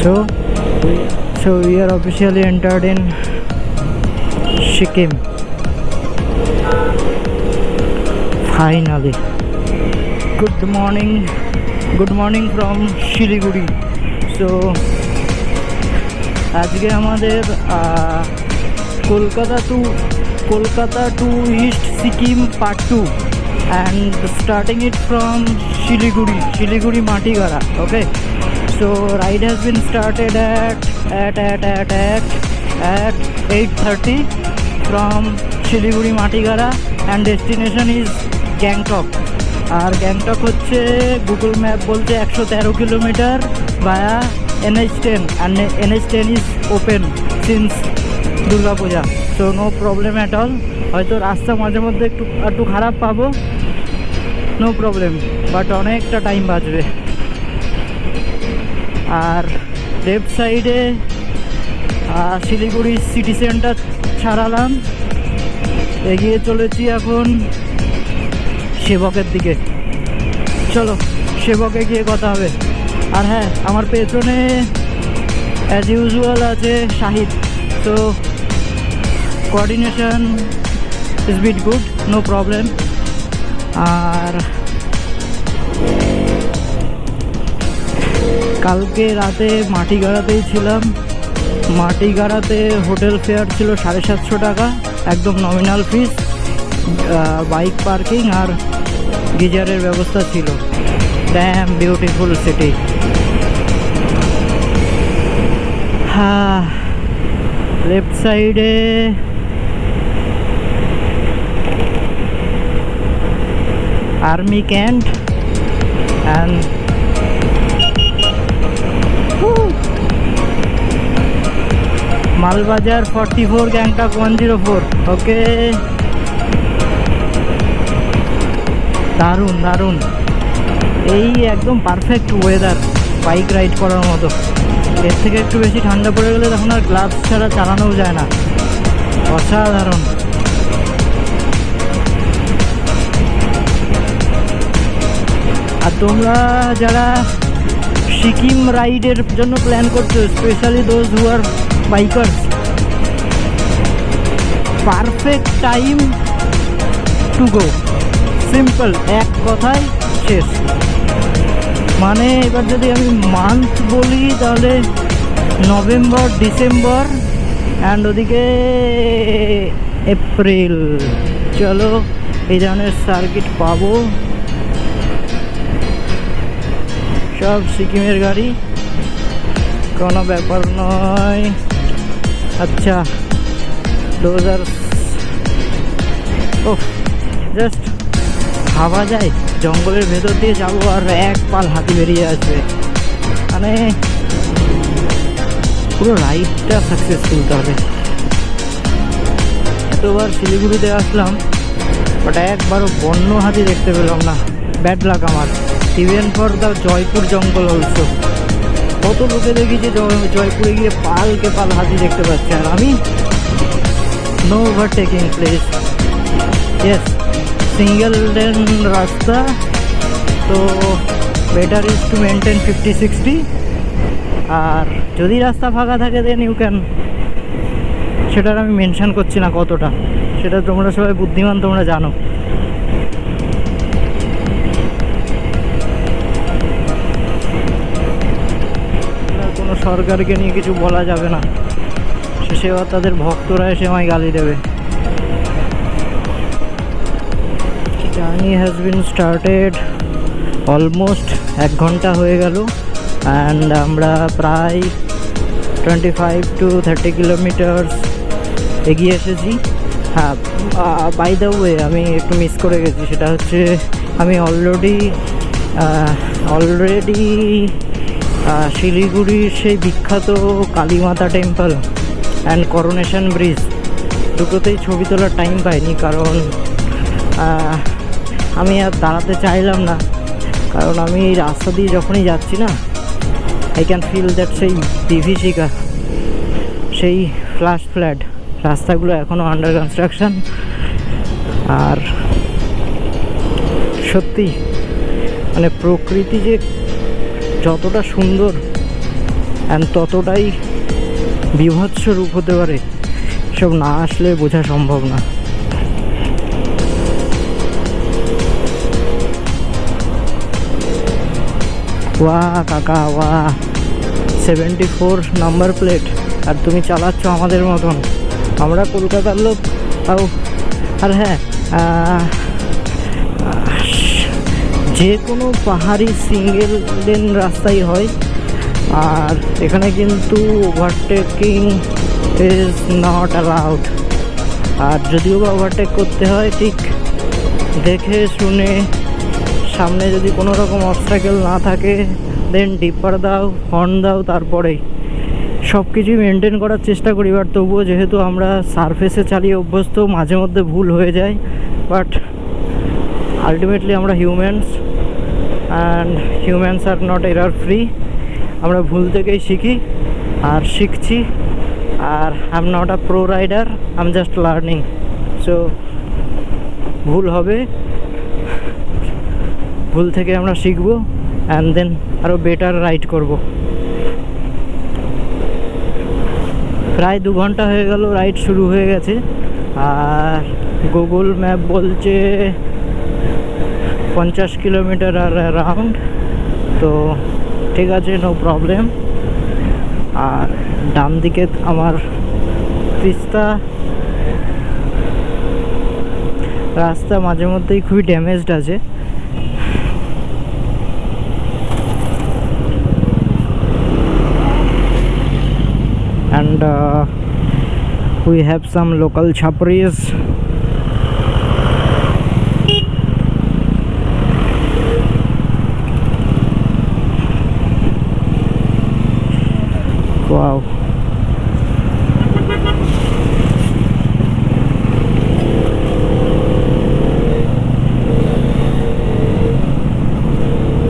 So we are officially entered in Sikkim. Finally. Good morning from Siliguri. So আজকে আমাদের Kolkata to east Sikkim part 2 and starting it from Siliguri Matigara. Okay, so ride has been started at 8:30 from Siliguri Matigara and destination is Gangtok. আর গ্যাংটক হচ্ছে Google map বলছে 113 kilometre via NH10 and NH10 is open since Durga Puja, so no problem at all. হয়তো রাস্তা মাঝে মধ্যে একটু খারাপ পাবো, নো প্রবলেম, বাট অনেকটা টাইম বাঁচবে। আর লেফট সাইডে শিলিগুড়ি সিটি সেন্টার ছাড়ালাম, এগিয়ে চলেছি এখন সেবকের দিকে। চলো সেবকে গিয়ে কথা হবে। আর হ্যাঁ, আমার পেছনে অ্যাজ ইউজুয়াল আছে Shahid, so coordination is bit good, no problem. আর কালকে রাতে মাটিগাড়াতেই ছিলাম। মাটিগাড়াতে হোটেল ফেয়ার ছিল 750 টাকা, একদম নমিনাল ফিস, বাইক পার্কিং আর গিজারের ব্যবস্থা ছিল। Dam beautiful city. হ্যাঁ, লেফট সাইডে army camp and Malbazar 44 Gangtok 104। ওকে, দারুণ এই একদম পারফেক্ট ওয়েদার বাইক রাইড করার মতো। এর থেকে একটু বেশি ঠান্ডা পড়ে গেলে তখন আর গ্লাভস ছাড়া চালানোও যায় না। অসাধারণ। আর তোমরা যারা সিকিম রাইডের জন্য প্ল্যান করছো, specially those who are bikers, perfect time to go. Simple, এক কথায় শেষ। মানে এবার যদি আমি মান্থ বলি তাহলে নভেম্বর, ডিসেম্বর অ্যান্ড ওদিকে এপ্রিল। চলো এই ধরনের সার্কিট পাবো। সব সিকিমের গাড়ি, কোনো ব্যাপার নয়। আচ্ছা, 2000 জাস্ট ভাবা যায় জঙ্গলের ভেতর দিয়ে যাবো আর এক পাল হাতি বেরিয়ে আসবে। মানে পুরো রাইডটা সাকসেসফুল। তাহলে এতবার শিলিগুড়িতে আসলাম, বাট একবারও বন্য হাতি দেখতে পেলাম না। ব্যাড লাক আমার। ইভেন ফর দ্য জয়পুর জঙ্গল অলসো। কত লোকে দেখি যে জয়পুরে গিয়ে পালকে পাল হাতি দেখতে পাচ্ছে, আর আমি no overtaking place. Yes, single lane রাস্তা, তো বেটার ইজ টু মেনটেন 50-60। আর যদি রাস্তা ফাঁকা থাকে দেন ইউ ক্যান, সেটার আমি মেনশন করছি না কতটা, সেটা তোমরা সবাই বুদ্ধিমান, তোমরা জানো। কোনো সরকারকে নিয়ে কিছু বলা যাবে না, শেষে তাদের ভক্তরা এসে আমায় গালি দেবে। Journey has been started, almost 1 ঘন্টা হয়ে গেল অ্যান্ড আমরা প্রায় 25-30 কিলোমিটার এগিয়ে এসেছি। হ্যাঁ, বাই দ্য ওয়ে আমি একটু মিস করে গেছি, সেটা হচ্ছে আমি অলরেডি শিলিগুড়ির সেই বিখ্যাত Kalimata temple and coronation bridge দুটোতেই ছবি তোলার টাইম পাইনি, কারণ আমি আর দাঁড়াতে চাইলাম না। কারণ আমি রাস্তা দিয়ে যখনই যাচ্ছি না, আই ক্যান ফিল দ্যাট সেই বিভীষিকা, সেই ফ্ল্যাশ ফ্ল্যাড। রাস্তাগুলো এখনও আন্ডার কনস্ট্রাকশন। আর সত্যি মানে প্রকৃতি যে যতটা সুন্দর অ্যান্ড ততটাই বীভৎস রূপ হতে পারে, সব না আসলে বোঝা সম্ভব না। ওয়া কাকা ওয়া, 74 নাম্বার প্লেট, আর তুমি চালাচ্ছ আমাদের মতন, আমরা কলকাতার লোক। আর হ্যাঁ, যে কোনো পাহাড়ি সিঙ্গেল লেন রাস্তাই হয়, আর এখানে কিন্তু ওভারটেকিং ইজ নট অ্যালাউড। আর যদিও বা ওভারটেক করতে হয় ঠিক দেখে শুনে, সামনে যদি কোনো রকম অবস্ট্যাকেল না থাকে দেন ডিপার দাও, হর্ন দাও, তারপরেই সব কিছুই মেনটেন করার চেষ্টা করি। বাট তবুও যেহেতু আমরা সারফেসে চালিয়ে অভ্যস্ত, মাঝে মধ্যে ভুল হয়ে যায়। বাট আলটিমেটলি আমরা humans, and humans are not error free. আমরা ভুল থেকেই শিখি আর শিখছি। আর I am not a pro rider, I am just learning. So ভুল হবে, ভুল থেকে আমরা শিখবো, অ্যান্ড দেন আরও বেটার রাইড করব। প্রায় 2 ঘন্টা হয়ে গেল রাইড শুরু হয়ে গেছে, আর গুগল ম্যাপ বলছে 50 কিলোমিটার আর অ্যারাউন্ড। তো ঠিক আছে, নো প্রবলেম। আর ডান দিকে আমার তিস্তা রাস্তা মাঝে মধ্যেই খুবই ড্যামেজড আছে। And we have some local chapris. Wow.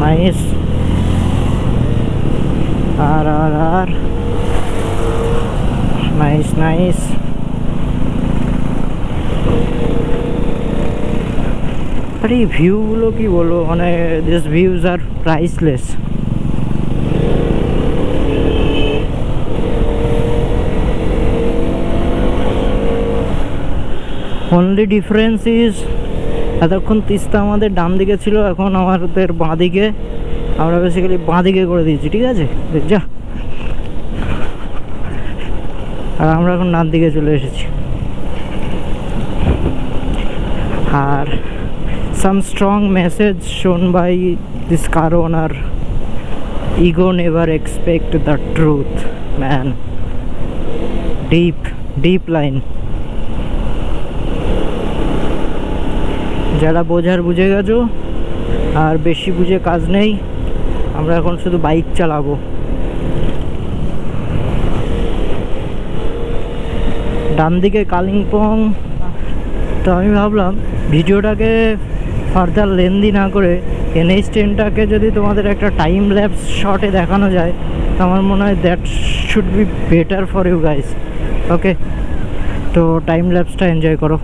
Nice. R. Nice. আর এই ভিউগুলো কি বলবো, মানে this views are priceless. Only difference is এতক্ষণ তিস্তা আমাদের ডান দিকে ছিল, এখন আমাদের বাঁ দিকে। আমরা বেসিক্যালি বাঁ দিকে করে দিয়েছি, ঠিক আছে যা। আর আমরা এখন ডান দিকে চলে এসেছি। আর সাম স্ট্রং মেসেজ শোন by this car owner, ego never expect the truth man. Deep line. যারা বোঝার বুঝে গেছো, আর বেশি বুঝে কাজ নেই। আমরা এখন শুধু বাইক চালাবো। ডান দিকে কালিম্পং। তো আমি ভাবলাম ভিডিওটাকে ফার্দার লেন্দি না করে NH10টাকে যদি তোমাদের একটা টাইম ল্যাপস শটে দেখানো যায়, তো আমার মনে হয় that should be better for you guys. Okay, তো টাইম ল্যাপসটা এনজয় করো।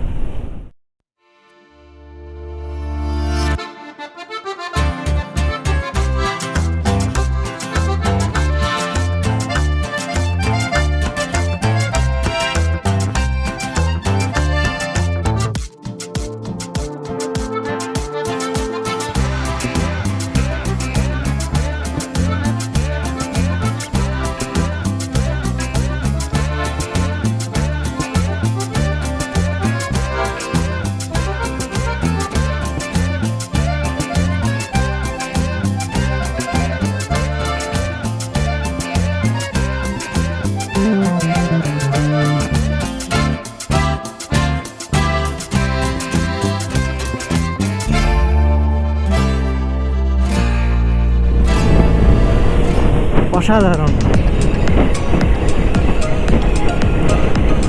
অসাধারণ।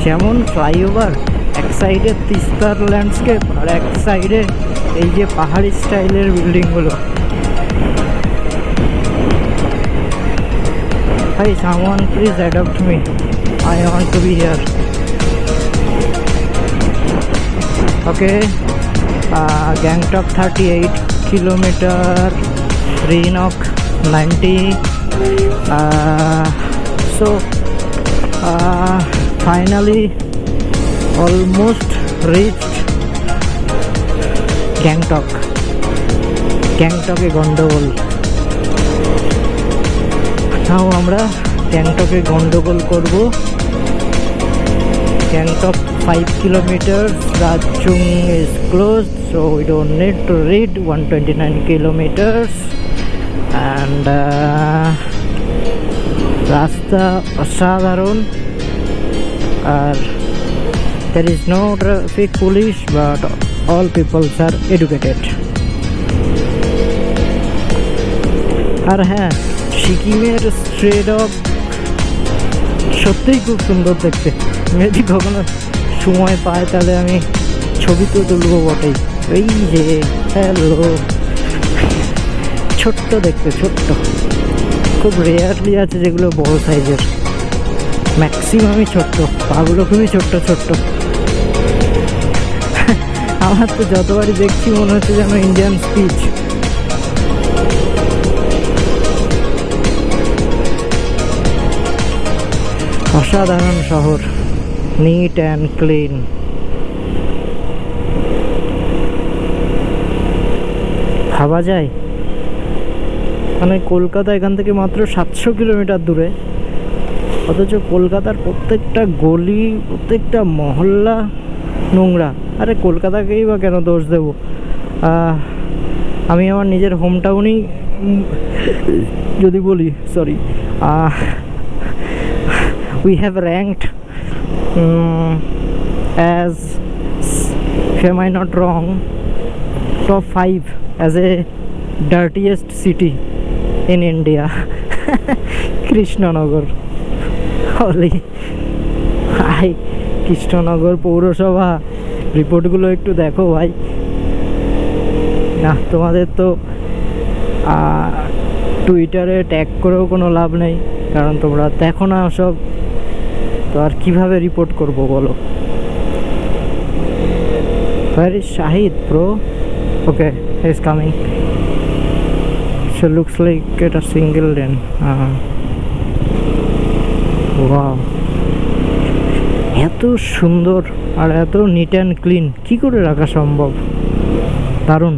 যেমন ফ্লাইওভার, এক সাইডে তিস্তার ল্যান্ডস্কেপ আর এক সাইডে এই যে পাহাড়ি স্টাইলের বিল্ডিংগুলো। Hi, someone please adopt me. I want to be here. Okay, Gangtok 38 kilometer, Reenok 90, so finally almost reached গ্যাংটকে গন্ডগোল। তাও আমরা গ্যাংটকে গন্ডগোল করব। Gangtok 5 kilometers, Rajchung is closed, so we don't need to read 129 kilometers. And রাস্তা অসাধারণ, আর there is no traffic police, but all people are educated. আর হ্যাঁ, সিকিমের স্ট্রে ডগ সত্যিই খুব সুন্দর দেখতে। যদি কখনো সময় পায় তাহলে আমি ছবি তো তুলবো বটেই। এই যে হ্যালো, ছোট্ট দেখতে, ছোট্ট, খুব রেয়ারলি আছে যেগুলো বড় সাইজের, ম্যাক্সিমামই ছোট্ট। পাগুলো খুবই ছোট্ট ছোট্ট। আমার তো যতবারই দেখছি মনে হচ্ছে যেন ইন্ডিয়ান স্পিচ। অসাধারণ শহর, নিট অ্যান্ড ক্লিন। ভাবা যায় মানে কলকাতা এখান থেকে মাত্র 700 কিলোমিটার দূরে, অথচ কলকাতার প্রত্যেকটা গলি, প্রত্যেকটা মহল্লা নোংরা। আরে কলকাতাকেই বা কেন দোষ দেব? আমি আমার নিজের হোম টাউনই যদি বলি, sorry, we have ranked as, am I not wrong, top 5 as a dirtiest city in India. Krishnanagar, হলি ভাই, কৃষ্ণনগর পৌরসভা রিপোর্টগুলো একটু দেখো ভাই। না, তোমাদের তো টুইটারে ট্যাগ করেও কোনো লাভ নেই, কারণ তোমরা দেখো না সব, তো আর কীভাবে রিপোর্ট করবো বলো? Where is Shahid, bro? Okay, he's coming. So looks like it a single lane. Wow, এত সুন্দর আর এত নিট অ্যান্ড ক্লিন কি করে রাখা সম্ভব? দারুণ।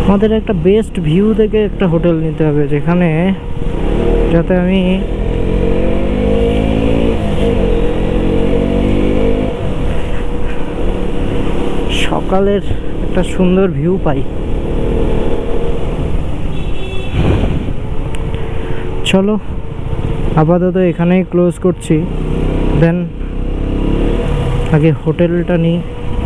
আমাদের একটা বেস্ট ভিউ দেখে একটা হোটেল নিতে হবে, যেখানে যাতে আমি সকালের একটা সুন্দর ভিউ পাই। চলো আপাতত এখানেই ক্লোজ করছি, দেন আগে হোটেলটা নিই।